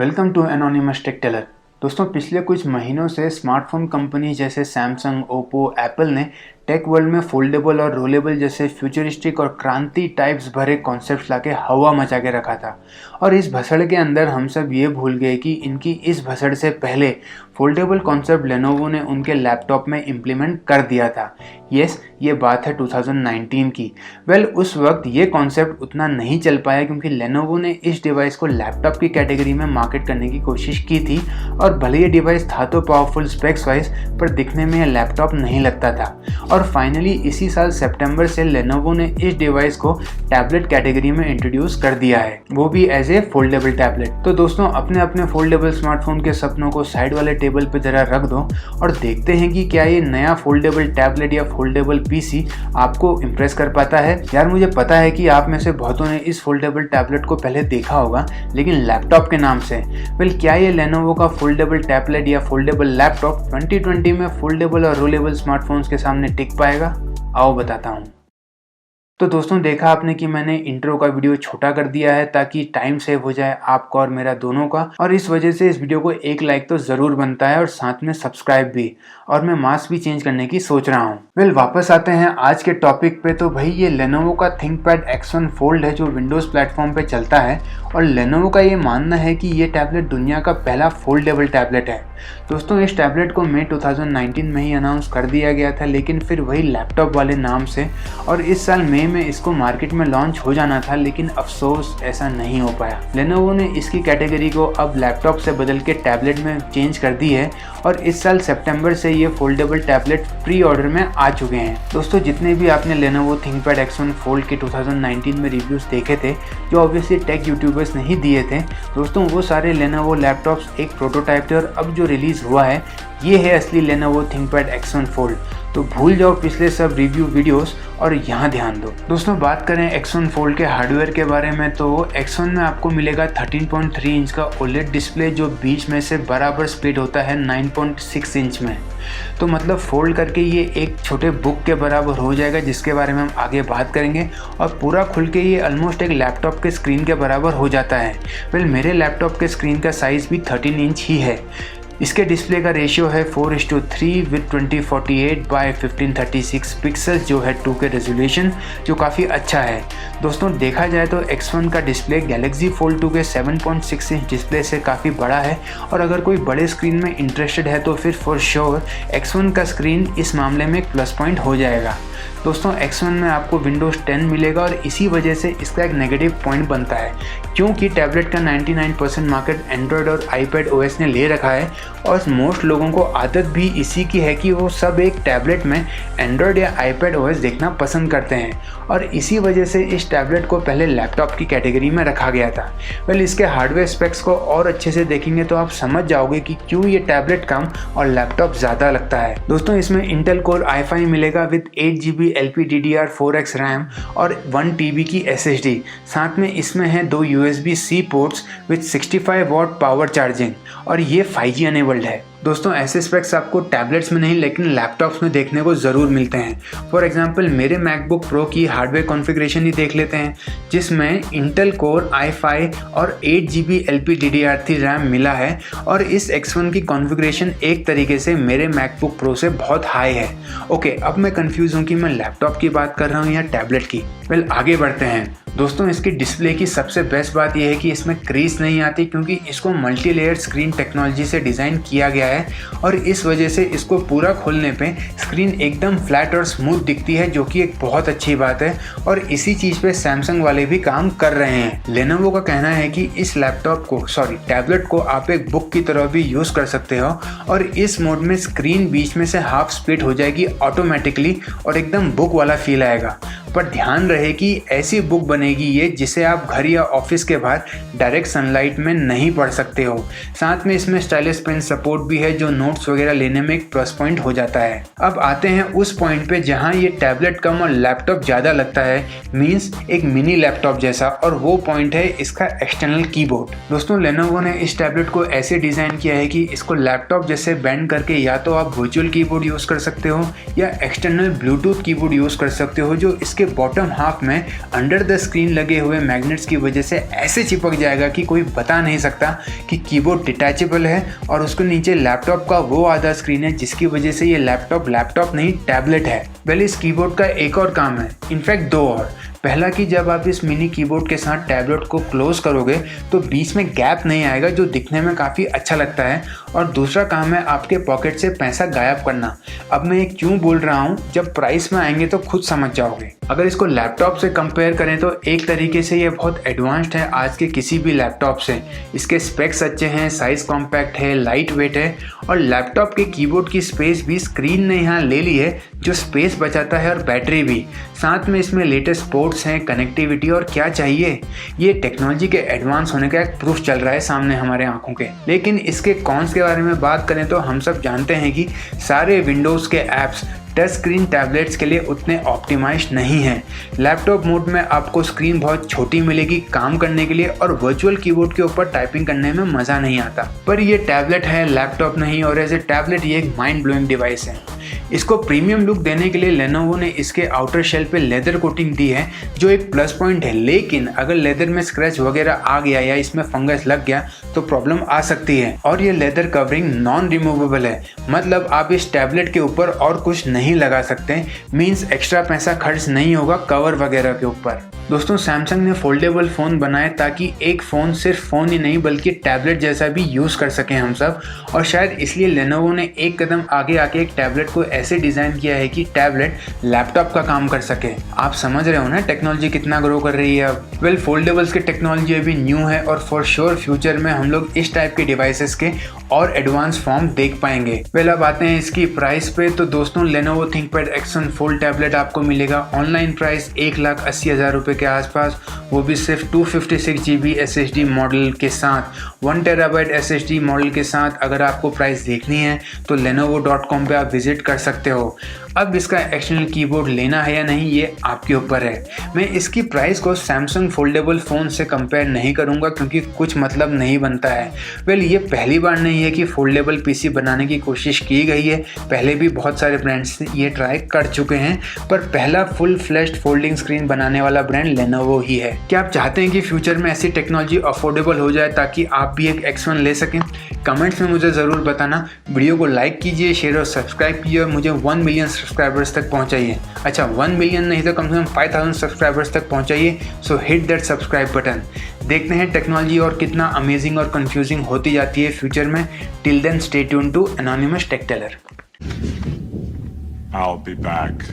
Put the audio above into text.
Welcome to anonymous tech teller. दोस्तों, पिछले कुछ महीनों से स्मार्टफोन कंपनी जैसे सैमसंग, ओप्पो, एप्पल ने टेक वर्ल्ड में फोल्डेबल और रोलेबल जैसे फ्यूचरिस्टिक और क्रांति टाइप्स भरे कॉन्सेप्ट्स लाके हवा मचा के रखा था। और इस भसड़ के अंदर हम सब ये भूल गए कि इनकी इस भसड़ से पहले फोल्डेबल कॉन्सेप्ट लेनोवो ने उनके लैपटॉप में इम्प्लीमेंट कर दिया था। यस, ये बात है 2019 की। उस वक्त ये कॉन्सेप्ट उतना नहीं चल पाया क्योंकि लेनोवो ने इस डिवाइस को लैपटॉप की कैटेगरी में मार्केट करने की कोशिश की थी। और भले ये डिवाइस था तो पावरफुल स्पेक्स वाइज, पर दिखने में ये लैपटॉप नहीं लगता था। और फाइनली इसी साल सितंबर से लेनोवो ने इस डिवाइस को टैबलेट कैटेगरी में इंट्रोड्यूस कर दिया है, वो भी एज ए फोल्डेबल टैबलेट। तो दोस्तों, अपने अपने फोल्डेबल स्मार्टफोन के सपनों को साइड वाले टेबल पे जरा रख दो और देखते हैं कि क्या ये नया फोल्डेबल टैबलेट या फोल्डेबल पीसी आपको इम्प्रेस कर पाता है। यार, मुझे पता है कि आप में से बहुतों ने इस फोल्डेबल टैबलेट को पहले देखा होगा, लेकिन लैपटॉप के नाम से। क्या ये लेनोवो का फोल्डेबल टैबलेट या फोल्डेबल लैपटॉप 2020 में फोल्डेबल और रोलेबल स्मार्टफोन्स के सामने टिक पाएगा? आओ बताता हूँ। तो दोस्तों, देखा आपने कि मैंने इंट्रो का वीडियो छोटा कर दिया है ताकि टाइम सेव हो जाए आपका और मेरा दोनों का, और इस वजह से इस वीडियो को एक लाइक तो जरूर बनता है और साथ में सब्सक्राइब भी। और मैं मास्क भी चेंज करने की सोच रहा हूँ। वापस आते हैं आज के टॉपिक पे। तो भाई, ये लेनोवो का थिंकपैड X1 फोल्ड है जो विंडोज प्लेटफॉर्म पे चलता है, और लेनोवो का ये मानना है कि ये टैबलेट दुनिया का पहला फोल्डेबल टैबलेट है। दोस्तों, इस टैबलेट को मई 2019 में ही अनाउंस कर दिया गया था, लेकिन फिर वही लैपटॉप वाले नाम से, और इस साल मई में इसको मार्केट में लॉन्च हो जाना था, लेकिन अफसोस ऐसा नहीं हो पाया। लेनोवो ने इसकी कैटेगरी को अब लैपटॉप से बदल के टैबलेट में चेंज कर दी है, और इस साल सितंबर से ये फोल्डेबल टैबलेट प्री ऑर्डर में आ चुके हैं। दोस्तों, जितने भी आपने लेनोवो थिंकपैड X1 फोल्ड के 2019 में रिव्यूज देखे थे, जो ऑब्वियसली टेक यूट्यूबर्स नहीं दिए थे दोस्तों, वो सारे लेनोवो लैपटॉप्स एक प्रोटोटाइप थे, और अब जो रिलीज हुआ है ये है असली लेनोवो थिंकपैड X1 फोल्ड। तो भूल जाओ पिछले सब रिव्यू वीडियोस और यहाँ ध्यान दो। दोस्तों, बात करें X1 फोल्ड के हार्डवेयर के बारे में, तो X1 में आपको मिलेगा 13.3 इंच का OLED डिस्प्ले जो बीच में से बराबर स्प्लिट होता है 9.6 इंच में। तो मतलब फोल्ड करके ये एक छोटे बुक के बराबर हो जाएगा, जिसके बारे में हम आगे बात करेंगे। और पूरा खुल के ये ऑलमोस्ट एक लैपटॉप के स्क्रीन के बराबर हो जाता है। मेरे लैपटॉप के स्क्रीन का साइज़ भी 13 इंच ही है। इसके डिस्प्ले का रेशियो है 4:3 विद 2048 बाय 1536 पिक्सल्स जो है 2K रेजोल्यूशन, जो काफ़ी अच्छा है। दोस्तों, देखा जाए तो X1 का डिस्प्ले गैलेक्सी फोल्ड 2 के 7.6 इंच डिस्प्ले से काफ़ी बड़ा है, और अगर कोई बड़े स्क्रीन में इंटरेस्टेड है तो फिर फॉर श्योर X1 का स्क्रीन इस मामले में एक प्लस पॉइंट हो जाएगा। दोस्तों, X1 में आपको विंडोज़ 10 मिलेगा, और इसी वजह से इसका एक नेगेटिव पॉइंट बनता है, क्योंकि टैबलेट का 99% मार्केट एंड्रॉयड और iPad OS ने ले रखा है, और मोस्ट लोगों को आदत भी इसी की है कि वो सब एक टैबलेट में एंड्रॉयड या iPad OS देखना पसंद करते हैं, और इसी वजह से इस टैबलेट को पहले लैपटॉप की कैटेगरी में रखा गया था। इसके हार्डवेयर स्पेक्स को और अच्छे से देखेंगे तो आप समझ जाओगे कि क्यों ये टैबलेट कम और लैपटॉप ज़्यादा लगता है। दोस्तों, इसमें इंटेल कोर i5 मिलेगा विद 8GB LPDDR4X रैम और 1 TB की SSD। साथ में इसमें है 2 USB-C ports with 65 watt power charging, और ये 5G अनेबल्ड है। दोस्तों, ऐसे स्पेक्स आपको टैबलेट्स में नहीं लेकिन लैपटॉप्स में देखने को ज़रूर मिलते हैं। फॉर एग्जांपल, मेरे मैकबुक प्रो की हार्डवेयर कॉन्फ़िगरेशन ही देख लेते हैं, जिसमें इंटेल कोर i5 और 8GB LPDDR3 रैम मिला है, और इस X1 की कॉन्फ़िगरेशन एक तरीके से मेरे मैकबुक प्रो से बहुत हाई है। ओके, अब मैं कंफ्यूज हूँ कि मैं लैपटॉप की बात कर रहा हूँ या टैबलेट की। आगे बढ़ते हैं। दोस्तों, इसकी डिस्प्ले की सबसे बेस्ट बात यह है कि इसमें क्रीज नहीं आती, क्योंकि इसको मल्टी लेयर स्क्रीन टेक्नोलॉजी से डिज़ाइन किया गया है, और इस वजह से इसको पूरा खोलने पे स्क्रीन एकदम फ्लैट और स्मूथ दिखती है, जो कि एक बहुत अच्छी बात है। और इसी चीज़ पे सैमसंग वाले भी काम कर रहे हैं। लेनोवो का कहना है कि इस टैबलेट को आप एक बुक की तरह भी यूज़ कर सकते हो, और इस मोड में स्क्रीन बीच में से हाफ स्प्लिट हो जाएगी ऑटोमेटिकली, और एकदम बुक वाला फील आएगा। पर ध्यान रहे कि ऐसी बुक बनेगी ये जिसे आप घर या ऑफिस के बाहर डायरेक्ट सनलाइट में नहीं पढ़ सकते हो। साथ में इसमें स्टाइलिश पेन सपोर्ट भी है, जो नोट्स वगैरह लेने में एक प्लस पॉइंट हो जाता है। अब आते हैं उस पॉइंट पे जहां ये टैबलेट कम और लैपटॉप ज़्यादा लगता है, मीन्स एक मिनी लैपटॉप जैसा, और वो पॉइंट है इसका एक्सटर्नल कीबोर्ड। दोस्तों, लेनोवो ने इस टैबलेट को ऐसे डिज़ाइन किया है कि इसको लैपटॉप जैसे बेंड करके या तो आप वर्चुअल कीबोर्ड यूज़ कर सकते हो या एक्सटर्नल ब्लूटूथ कीबोर्ड यूज़ कर सकते हो, जो इसके इसके बॉटम हाफ में अंडर द स्क्रीन लगे हुए मैग्नेट्स की वजह से ऐसे चिपक जाएगा कि कोई बता नहीं सकता कि कीबोर्ड डिटैचेबल है और उसके नीचे लैपटॉप का वो आधा स्क्रीन है जिसकी वजह से ये लैपटॉप नहीं टैबलेट है। वेल इस कीबोर्ड का एक और काम है, इनफैक्ट दो और। पहला कि जब आप इस मिनी कीबोर्ड के साथ टैबलेट को क्लोज करोगे तो बीच में गैप नहीं आएगा जो दिखने में काफ़ी अच्छा लगता है। और दूसरा काम है आपके पॉकेट से पैसा गायब करना। अब मैं एक क्यों बोल रहा हूँ, जब प्राइस में आएंगे तो खुद समझ जाओगे। अगर इसको लैपटॉप से कंपेयर करें तो एक तरीके से ये बहुत एडवांस्ड है आज के किसी भी लैपटॉप से। इसके स्पेक्स अच्छे हैं, साइज कॉम्पैक्ट है, लाइट वेट है और लैपटॉप के कीबोर्ड की स्पेस भी स्क्रीन ने यहाँ ले ली है जो स्पेस बचाता है और बैटरी भी। साथ में इसमें लेटेस्ट पोर्ट्स हैं, कनेक्टिविटी और क्या चाहिए। ये टेक्नोलॉजी के एडवांस होने का एक प्रूफ चल रहा है सामने हमारे आंखों के। लेकिन इसके कॉन्स के बारे में बात करें तो हम सब जानते हैं कि सारे विंडोज़ के ऐप्स टच स्क्रीन टैबलेट्स के लिए उतने ऑप्टिमाइज्ड नहीं हैं। लैपटॉप मोड में आपको स्क्रीन बहुत छोटी मिलेगी काम करने के लिए और वर्चुअल कीबोर्ड के ऊपर टाइपिंग करने में मज़ा नहीं आता। पर ये टैबलेट है, लैपटॉप नहीं, और एज ए टैबलेट ये एक माइंड ब्लोइंग डिवाइस है। इसको प्रीमियम लुक देने के लिए लेनोवो ने इसके आउटर शेल पे लेदर कोटिंग दी है जो एक प्लस पॉइंट है। लेकिन अगर लेदर में स्क्रैच वगैरह आ गया या इसमें फंगस लग गया तो प्रॉब्लम आ सकती है। और ये लेदर कवरिंग नॉन रिमूवेबल है, मतलब आप इस टैबलेट के ऊपर और कुछ नहीं लगा सकते। मीन्स एक्स्ट्रा पैसा खर्च नहीं होगा कवर वगैरह के ऊपर। दोस्तों सैमसंग ने फोल्डेबल फ़ोन बनाए ताकि एक फ़ोन सिर्फ फ़ोन ही नहीं बल्कि टैबलेट जैसा भी यूज़ कर सकें हम सब। और शायद इसलिए लेनोवो ने एक कदम आगे आके एक टैबलेट को ऐसे डिज़ाइन किया है कि टैबलेट लैपटॉप का काम कर सके। आप समझ रहे हो ना टेक्नोलॉजी कितना ग्रो कर रही है अब। वेल फोल्डेबल्स की टेक्नोलॉजी अभी न्यू है और फॉर श्योर फ्यूचर में हम लोग इस टाइप के डिवाइसेस के और एडवांस फॉर्म देख पाएंगे। वेल अब आते हैं इसकी प्राइस पे। तो दोस्तों Lenovo ThinkPad X1 fold tablet आपको मिलेगा ऑनलाइन प्राइस 1,80,000 रुपये के आसपास, वो भी सिर्फ 256 GB SSD मॉडल के साथ। 1 TB SSD मॉडल के साथ अगर आपको प्राइस देखनी है तो lenovo.com पे आप विजिट कर सकते हो। अब इसका एक्सटर्नल कीबोर्ड लेना है या नहीं ये आपके ऊपर है। मैं इसकी प्राइस को सैमसंग फोल्डेबल फ़ोन से कंपेयर नहीं करूंगा क्योंकि कुछ मतलब नहीं बनता है। वेल ये पहली बार नहीं है कि फोल्डेबल पीसी बनाने की कोशिश की गई है, पहले भी बहुत सारे ब्रांड्स ये ट्राई कर चुके हैं, पर पहला फुल फ्लैश्ड फोल्डिंग स्क्रीन बनाने वाला ब्रांड लेनोवो ही है। क्या आप चाहते हैं कि फ्यूचर में ऐसी टेक्नोलॉजी अफोर्डेबल हो जाए ताकि आप भी एक X1 ले सकें? कमेंट्स में मुझे ज़रूर बताना। वीडियो को लाइक कीजिए, शेयर और सब्सक्राइब कीजिए और मुझे 1 मिलियन सब्सक्राइबर्स तक पहुंचाइए। अच्छा 1 मिलियन नहीं तो कम से कम 5000 सब्सक्राइबर्स तक पहुंचाइए। So hit that subscribe button. देखते हैं टेक्नोलॉजी और कितना अमेजिंग और कंफ्यूजिंग होती जाती है फ्यूचर में। Till then stay tuned to anonymous tech teller. I'll be back.